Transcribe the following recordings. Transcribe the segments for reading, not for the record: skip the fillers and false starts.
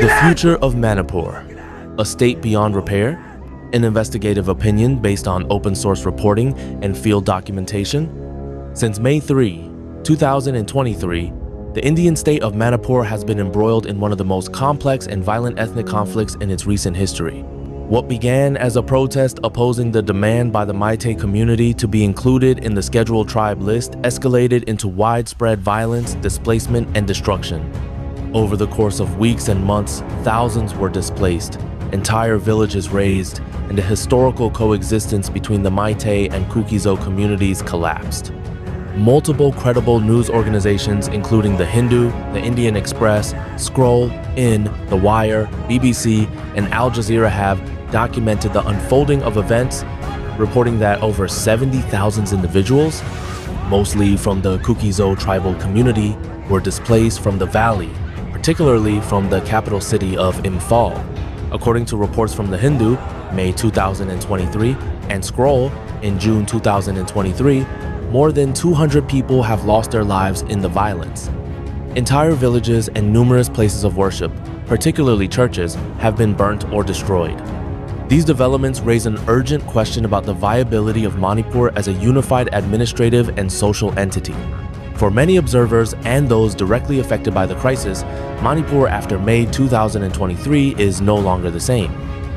The future of Manipur, a state beyond repair, an investigative opinion based on open source reporting and field documentation. Since May 3, 2023, the Indian state of Manipur has been embroiled in one of the most complex and violent ethnic conflicts in its recent history. What began as a protest opposing the demand by the Meitei community to be included in the scheduled tribe list escalated into widespread violence, displacement, and destruction. Over the course of weeks and months, thousands were displaced, entire villages razed, and the historical coexistence between the Meitei and Kuki-Zo communities collapsed. Multiple credible news organizations including The Hindu, The Indian Express, Scroll, In, The Wire, BBC, and Al Jazeera have documented the unfolding of events, reporting that over 70,000 individuals, mostly from the Kuki-Zo tribal community, were displaced from the valley, particularly from the capital city of Imphal. According to reports from The Hindu, May 2023, and Scroll, in June 2023, more than 200 people have lost their lives in the violence. Entire villages and numerous places of worship, particularly churches, have been burnt or destroyed. These developments raise an urgent question about the viability of Manipur as a unified administrative and social entity. For many observers and those directly affected by the crisis, Manipur after May 2023 is no longer the same.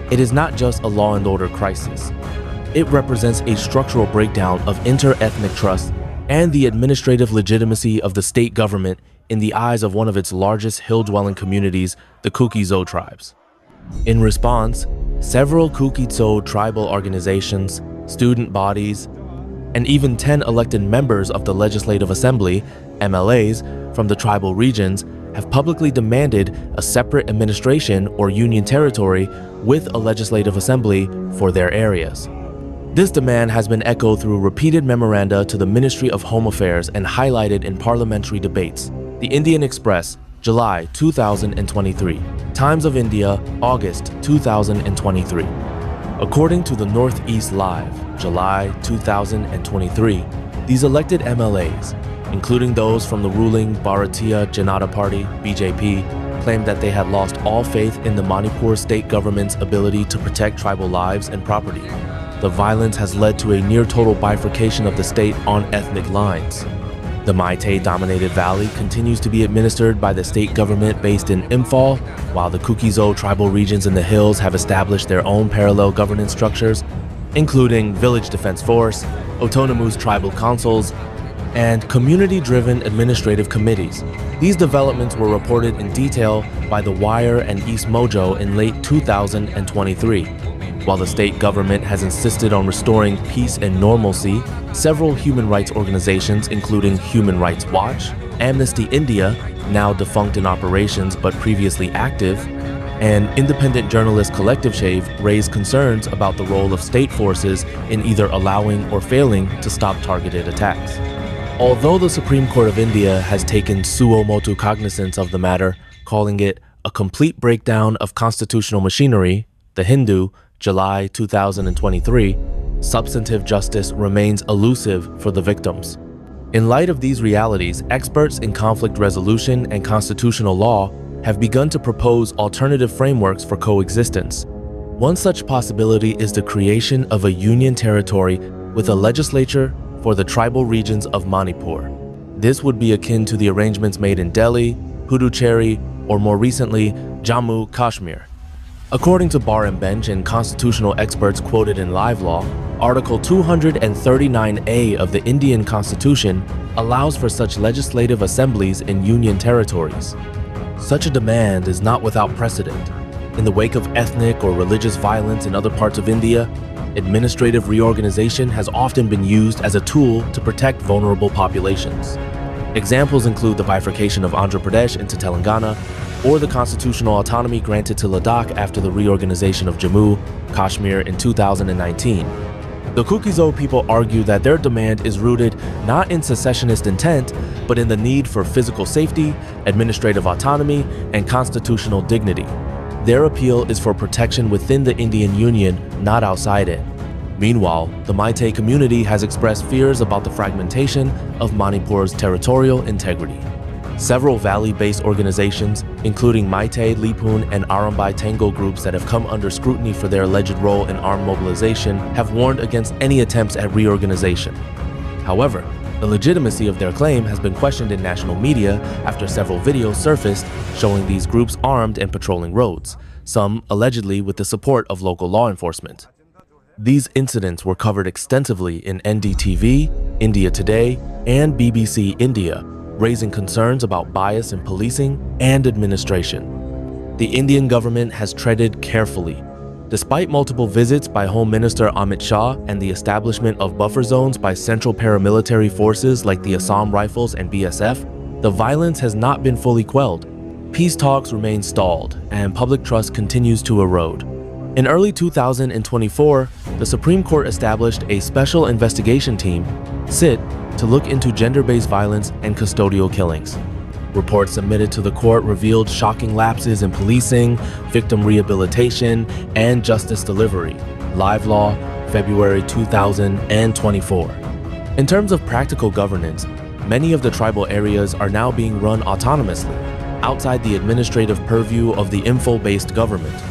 It is not just a law and order crisis. It represents a structural breakdown of inter-ethnic trust and the administrative legitimacy of the state government in the eyes of one of its largest hill-dwelling communities, the Kuki-Zo tribes. In response, several Kuki-Zo tribal organizations, student bodies, and even 10 elected members of the Legislative Assembly, MLAs, from the tribal regions have publicly demanded a separate administration or union territory with a legislative assembly for their areas. This demand has been echoed through repeated memoranda to the Ministry of Home Affairs and highlighted in parliamentary debates. The Indian Express, July 2023. Times of India, August 2023. According to the Northeast Live, July 2023, these elected MLAs, including those from the ruling Bharatiya Janata Party, BJP, claimed that they had lost all faith in the Manipur state government's ability to protect tribal lives and property. The violence has led to a near-total bifurcation of the state on ethnic lines. The Meitei-dominated valley continues to be administered by the state government based in Imphal, while the Kuki-Zo tribal regions in the hills have established their own parallel governance structures, including Village Defense Force, autonomous tribal councils, and community-driven administrative committees. These developments were reported in detail by The Wire and East Mojo in late 2023. While the state government has insisted on restoring peace and normalcy, several human rights organizations including Human Rights Watch, Amnesty India, now defunct in operations but previously active, and independent journalist Collective Shave raised concerns about the role of state forces in either allowing or failing to stop targeted attacks. Although the Supreme Court of India has taken suo motu cognizance of the matter, calling it a complete breakdown of constitutional machinery, The Hindu, July 2023, substantive justice remains elusive for the victims. In light of these realities, experts in conflict resolution and constitutional law have begun to propose alternative frameworks for coexistence. One such possibility is the creation of a union territory with a legislature for the tribal regions of Manipur. This would be akin to the arrangements made in Delhi, Puducherry, or more recently, Jammu Kashmir. According to Bar and Bench and constitutional experts quoted in Live Law, Article 239A of the Indian Constitution allows for such legislative assemblies in union territories. Such a demand is not without precedent. In the wake of ethnic or religious violence in other parts of India, administrative reorganization has often been used as a tool to protect vulnerable populations. Examples include the bifurcation of Andhra Pradesh into Telangana, or the constitutional autonomy granted to Ladakh after the reorganization of Jammu, Kashmir in 2019. The Kuki-Zo people argue that their demand is rooted not in secessionist intent, but in the need for physical safety, administrative autonomy, and constitutional dignity. Their appeal is for protection within the Indian Union, not outside it. Meanwhile, the Meitei community has expressed fears about the fragmentation of Manipur's territorial integrity. Several Valley-based organizations, including Maite, Lipun, and Arambai Tango groups that have come under scrutiny for their alleged role in armed mobilization, have warned against any attempts at reorganization. However, the legitimacy of their claim has been questioned in national media after several videos surfaced showing these groups armed and patrolling roads, some allegedly with the support of local law enforcement. These incidents were covered extensively in NDTV, India Today, and BBC India, raising concerns about bias in policing and administration. The Indian government has treaded carefully. Despite multiple visits by Home Minister Amit Shah and the establishment of buffer zones by central paramilitary forces like the Assam Rifles and BSF, the violence has not been fully quelled. Peace talks remain stalled, and public trust continues to erode. In early 2024, the Supreme Court established a special investigation team, SIT, to look into gender-based violence and custodial killings. Reports submitted to the court revealed shocking lapses in policing, victim rehabilitation, and justice delivery. Live Law, February 2024. In terms of practical governance, many of the tribal areas are now being run autonomously, outside the administrative purview of the info-based government.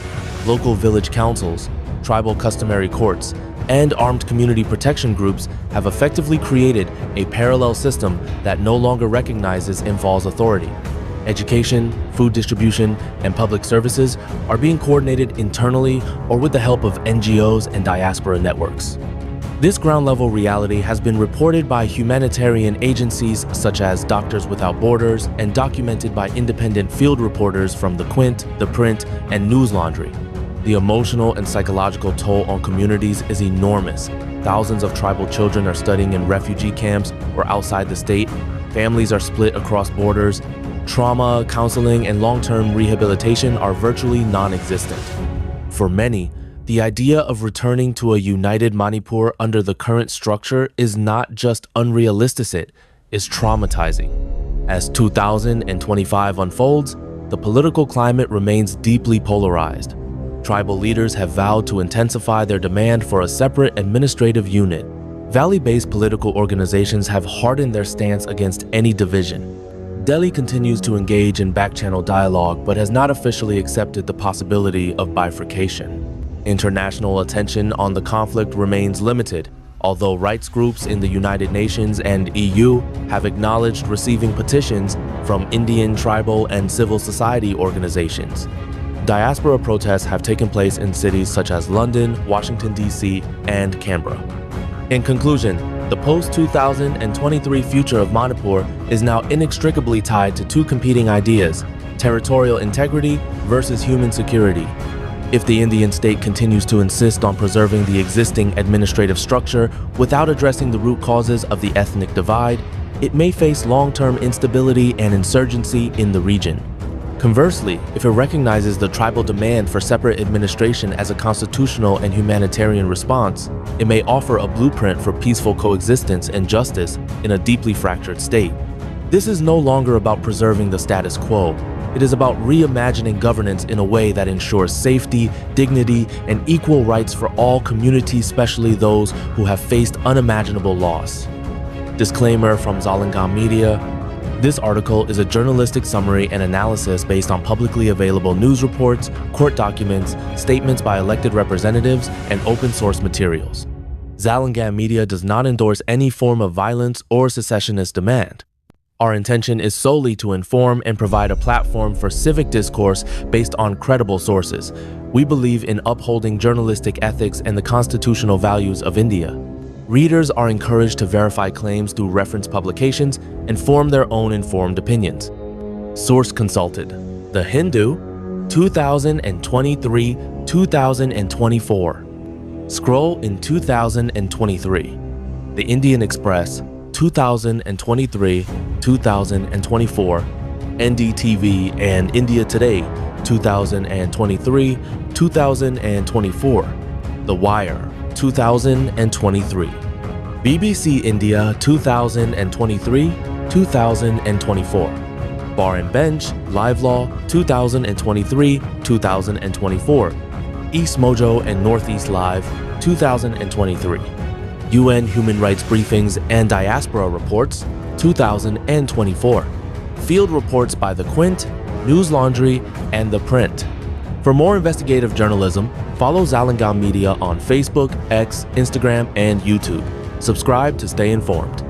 Local village councils, tribal customary courts, and armed community protection groups have effectively created a parallel system that no longer recognizes Imphal's authority. Education, food distribution, and public services are being coordinated internally or with the help of NGOs and diaspora networks. This ground-level reality has been reported by humanitarian agencies such as Doctors Without Borders and documented by independent field reporters from The Quint, The Print, and News Laundry. The emotional and psychological toll on communities is enormous. Thousands of tribal children are studying in refugee camps or outside the state. Families are split across borders. Trauma, counseling, and long-term rehabilitation are virtually non-existent. For many, the idea of returning to a united Manipur under the current structure is not just unrealistic, it is traumatizing. As 2025 unfolds, the political climate remains deeply polarized. Tribal leaders have vowed to intensify their demand for a separate administrative unit. Valley-based political organizations have hardened their stance against any division. Delhi continues to engage in back-channel dialogue but has not officially accepted the possibility of bifurcation. International attention on the conflict remains limited, although rights groups in the United Nations and EU have acknowledged receiving petitions from Indian tribal and civil society organizations. Diaspora protests have taken place in cities such as London, Washington, D.C., and Canberra. In conclusion, the post-2023 future of Manipur is now inextricably tied to two competing ideas: territorial integrity versus human security. If the Indian state continues to insist on preserving the existing administrative structure without addressing the root causes of the ethnic divide, it may face long-term instability and insurgency in the region. Conversely, if it recognizes the tribal demand for separate administration as a constitutional and humanitarian response, it may offer a blueprint for peaceful coexistence and justice in a deeply fractured state. This is no longer about preserving the status quo. It is about reimagining governance in a way that ensures safety, dignity, and equal rights for all communities, especially those who have faced unimaginable loss. Disclaimer from Zalangam Media. This article is a journalistic summary and analysis based on publicly available news reports, court documents, statements by elected representatives, and open source materials. Zalangam Media does not endorse any form of violence or secessionist demand. Our intention is solely to inform and provide a platform for civic discourse based on credible sources. We believe in upholding journalistic ethics and the constitutional values of India. Readers are encouraged to verify claims through reference publications and form their own informed opinions. Source consulted: The Hindu, 2023-2024. Scroll in 2023. The Indian Express, 2023-2024. NDTV and India Today, 2023-2024. The Wire, 2023. BBC India 2023-2024. Bar and Bench, Live Law 2023-2024. East Mojo and Northeast Live 2023. UN Human Rights Briefings and Diaspora Reports 2024. field reports by The Quint, News Laundry, and The Print. For more investigative journalism, follow Zalangam Media on Facebook, X, Instagram, and YouTube. Subscribe to stay informed.